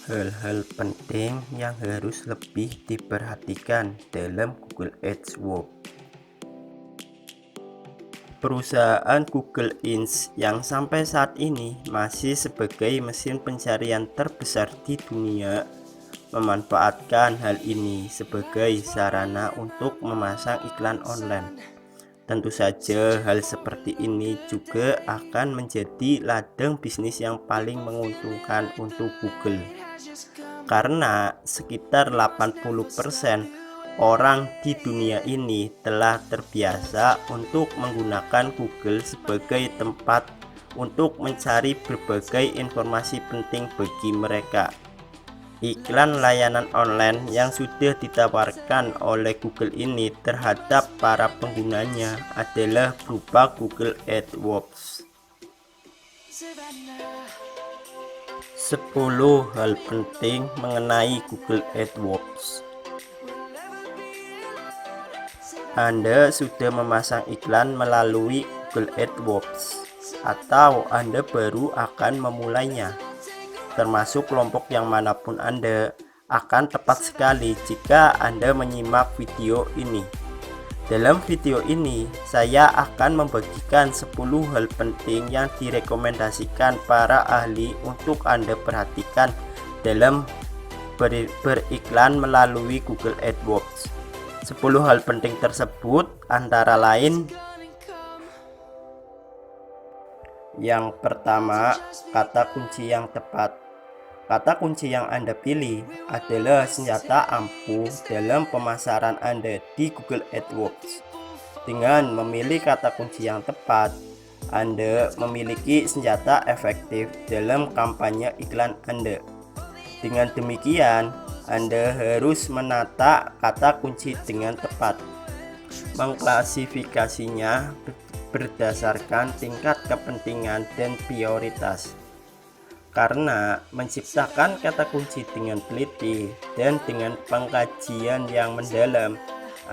Hal-hal penting yang harus lebih diperhatikan dalam Google AdWords. Perusahaan Google Inc. yang sampai saat ini masih sebagai mesin pencarian terbesar di dunia memanfaatkan hal ini sebagai sarana untuk memasang iklan online. Tentu saja hal seperti ini juga akan menjadi ladang bisnis yang paling menguntungkan untuk Google, karena sekitar 80% orang di dunia ini telah terbiasa untuk menggunakan Google sebagai tempat untuk mencari berbagai informasi penting bagi mereka. Iklan layanan online yang sudah ditawarkan oleh Google ini terhadap para penggunanya adalah berupa Google AdWords. 10 hal penting mengenai Google AdWords. Anda sudah memasang iklan melalui Google AdWords atau Anda baru akan memulainya? Termasuk kelompok yang manapun Anda, akan tepat sekali jika Anda menyimak video ini. Dalam video ini, saya akan membagikan 10 hal penting yang direkomendasikan para ahli untuk Anda perhatikan dalam beriklan melalui Google AdWords. 10 hal penting tersebut antara lain: yang pertama, kata kunci yang tepat. Kata kunci yang Anda pilih adalah senjata ampuh dalam pemasaran Anda di Google AdWords. Dengan memilih kata kunci yang tepat, Anda memiliki senjata efektif dalam kampanye iklan Anda. Dengan demikian, Anda harus menata kata kunci dengan tepat, mengklasifikasinya berdasarkan tingkat kepentingan dan prioritas. Karena menciptakan kata kunci dengan teliti dan dengan pengkajian yang mendalam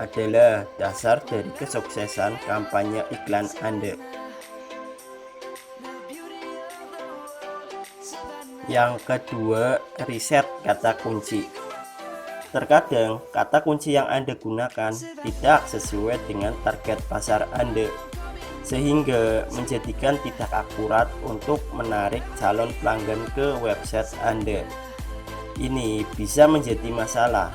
adalah dasar dari kesuksesan kampanye iklan Anda. Yang kedua, riset kata kunci. Terkadang kata kunci yang Anda gunakan tidak sesuai dengan target pasar Anda, sehingga menjadikan tidak akurat untuk menarik calon pelanggan ke website Anda. Ini bisa menjadi masalah.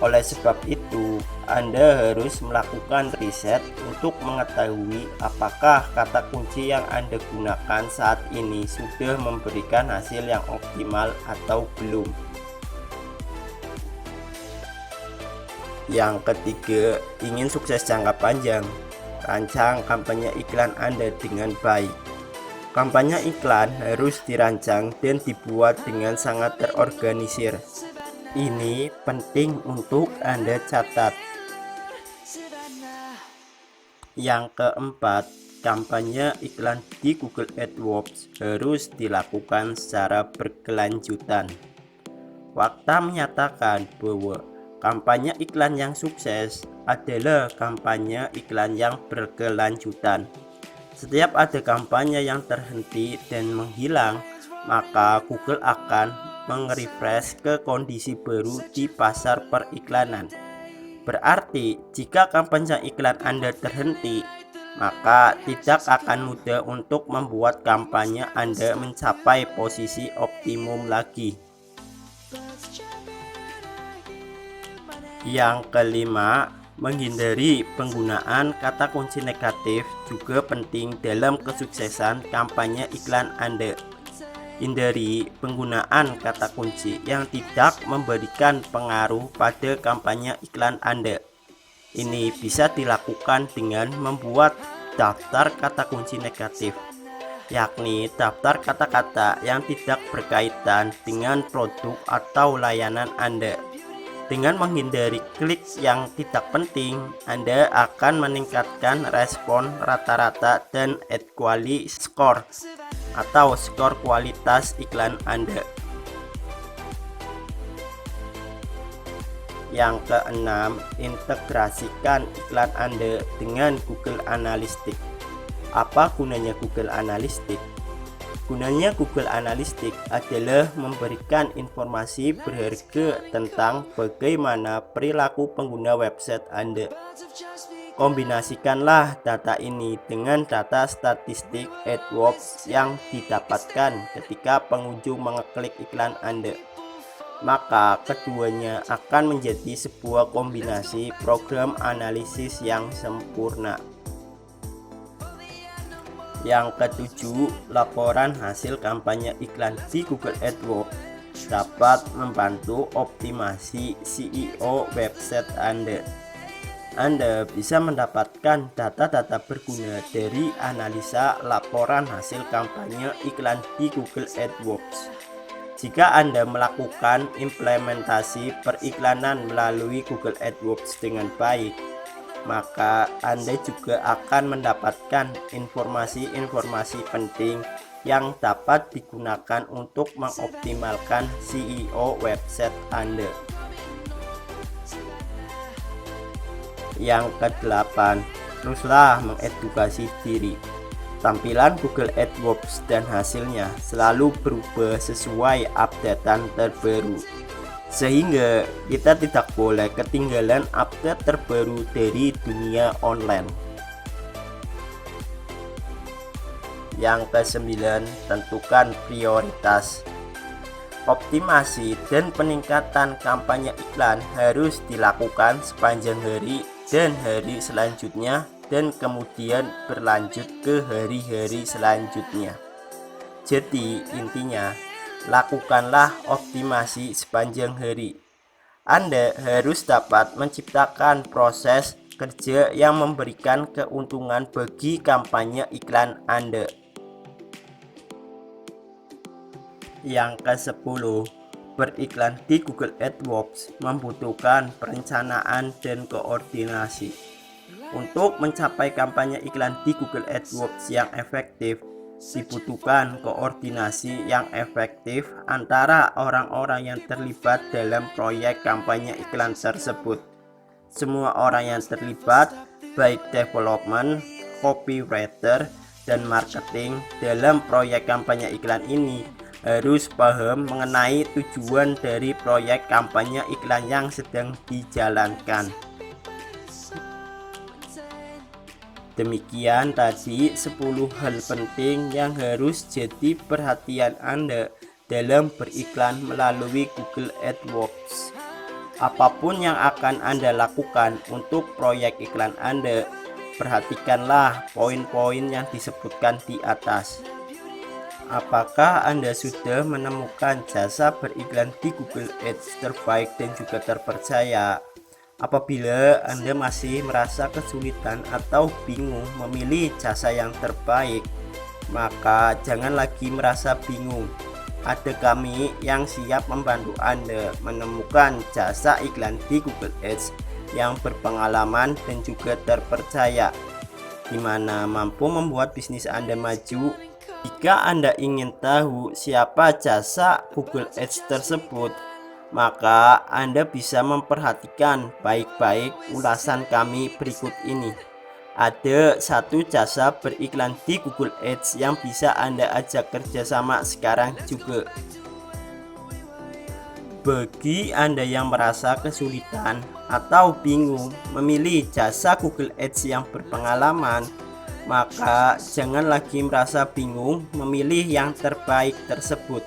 Oleh sebab itu, Anda harus melakukan riset untuk mengetahui apakah kata kunci yang Anda gunakan saat ini sudah memberikan hasil yang optimal atau belum. Yang ketiga, ingin sukses jangka panjang, rancang kampanye iklan Anda dengan baik. Kampanye iklan harus dirancang dan dibuat dengan sangat terorganisir. Ini penting untuk Anda catat. Yang keempat, kampanye iklan di Google AdWords harus dilakukan secara berkelanjutan. Fakta menyatakan bahwa kampanye iklan yang sukses adalah kampanye iklan yang berkelanjutan. Setiap ada kampanye yang terhenti dan menghilang, maka Google akan merefresh ke kondisi baru di pasar periklanan. Berarti jika kampanye iklan Anda terhenti, maka tidak akan mudah untuk membuat kampanye Anda mencapai posisi optimum lagi. Yang kelima, menghindari penggunaan kata kunci negatif juga penting dalam kesuksesan kampanye iklan Anda. Hindari penggunaan kata kunci yang tidak memberikan pengaruh pada kampanye iklan Anda. Ini bisa dilakukan dengan membuat daftar kata kunci negatif, yakni daftar kata-kata yang tidak berkaitan dengan produk atau layanan Anda. Dengan menghindari klik yang tidak penting, Anda akan meningkatkan respon rata-rata dan ad quality score atau skor kualitas iklan Anda. Yang keenam, integrasikan iklan Anda dengan Google Analytics. Apa gunanya Google Analytics? Gunanya Google Analytics adalah memberikan informasi berharga tentang bagaimana perilaku pengguna website Anda. Kombinasikanlah data ini dengan data statistik AdWords yang didapatkan ketika pengunjung mengeklik iklan Anda. Maka keduanya akan menjadi sebuah kombinasi program analisis yang sempurna. Yang ketujuh, laporan hasil kampanye iklan di Google AdWords dapat membantu optimasi SEO website Anda. Anda bisa mendapatkan data-data berguna dari analisa laporan hasil kampanye iklan di Google AdWords. Jika Anda melakukan implementasi periklanan melalui Google AdWords dengan baik, maka Anda juga akan mendapatkan informasi-informasi penting yang dapat digunakan untuk mengoptimalkan SEO website Anda. Yang kedelapan, teruslah mengedukasi diri. Tampilan Google AdWords dan hasilnya selalu berubah sesuai updatean terbaru, sehingga kita tidak boleh ketinggalan update terbaru dari dunia online. Yang kesembilan, tentukan prioritas. Optimasi dan peningkatan kampanye iklan harus dilakukan sepanjang hari dan hari selanjutnya, dan kemudian berlanjut ke hari-hari selanjutnya. Jadi intinya, lakukanlah optimasi sepanjang hari. Anda harus dapat menciptakan proses kerja yang memberikan keuntungan bagi kampanye iklan Anda. Yang ke-10, beriklan di Google AdWords membutuhkan perencanaan dan koordinasi. Untuk mencapai kampanye iklan di Google AdWords yang efektif, dibutuhkan koordinasi yang efektif antara orang-orang yang terlibat dalam proyek kampanye iklan tersebut. Semua orang yang terlibat, baik development, copywriter, dan marketing dalam proyek kampanye iklan ini harus paham mengenai tujuan dari proyek kampanye iklan yang sedang dijalankan. Demikian tadi 10 hal penting yang harus jadi perhatian Anda dalam beriklan melalui Google AdWords. Apapun yang akan Anda lakukan untuk proyek iklan Anda, perhatikanlah poin-poin yang disebutkan di atas. Apakah Anda sudah menemukan jasa beriklan di Google Ads terbaik dan juga terpercaya? Apabila Anda masih merasa kesulitan atau bingung memilih jasa yang terbaik, maka jangan lagi merasa bingung. Ada kami yang siap membantu Anda menemukan jasa iklan di Google Ads yang berpengalaman dan juga terpercaya, di mana mampu membuat bisnis Anda maju. Jika Anda ingin tahu siapa jasa Google Ads tersebut, maka Anda bisa memperhatikan baik-baik ulasan kami berikut ini. Ada satu jasa beriklan di Google Ads yang bisa Anda ajak kerjasama sekarang juga. Bagi Anda yang merasa kesulitan atau bingung memilih jasa Google Ads yang berpengalaman, maka jangan lagi merasa bingung memilih yang terbaik tersebut.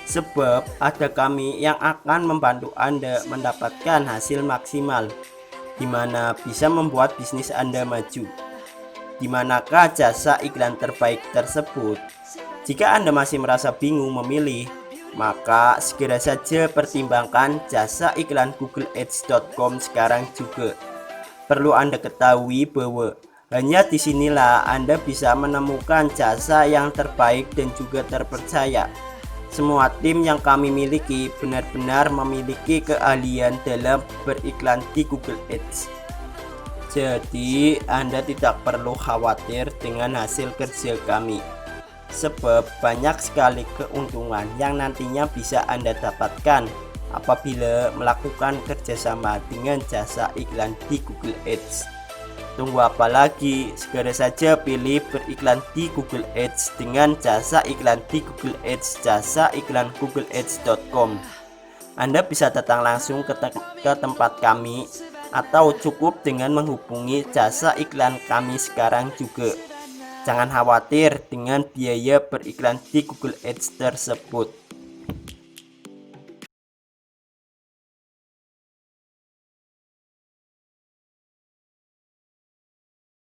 Sebab ada kami yang akan membantu Anda mendapatkan hasil maksimal, di mana bisa membuat bisnis Anda maju. Di manakah jasa iklan terbaik tersebut? Jika Anda masih merasa bingung memilih, maka segera saja pertimbangkan jasa iklan googleads.com sekarang juga. Perlu Anda ketahui bahwa hanya disinilah Anda bisa menemukan jasa yang terbaik dan juga terpercaya. Semua tim yang kami miliki benar-benar memiliki keahlian dalam beriklan di Google Ads. Jadi Anda tidak perlu khawatir dengan hasil kerja kami, sebab banyak sekali keuntungan yang nantinya bisa Anda dapatkan apabila melakukan kerjasama dengan jasa iklan di Google Ads. Tunggu apa lagi? Segera saja pilih beriklan di Google Ads dengan jasa iklan di Google Ads, jasa iklan googleads.com. Anda bisa datang langsung ke tempat kami atau cukup dengan menghubungi jasa iklan kami sekarang juga. Jangan khawatir dengan biaya beriklan di Google Ads tersebut.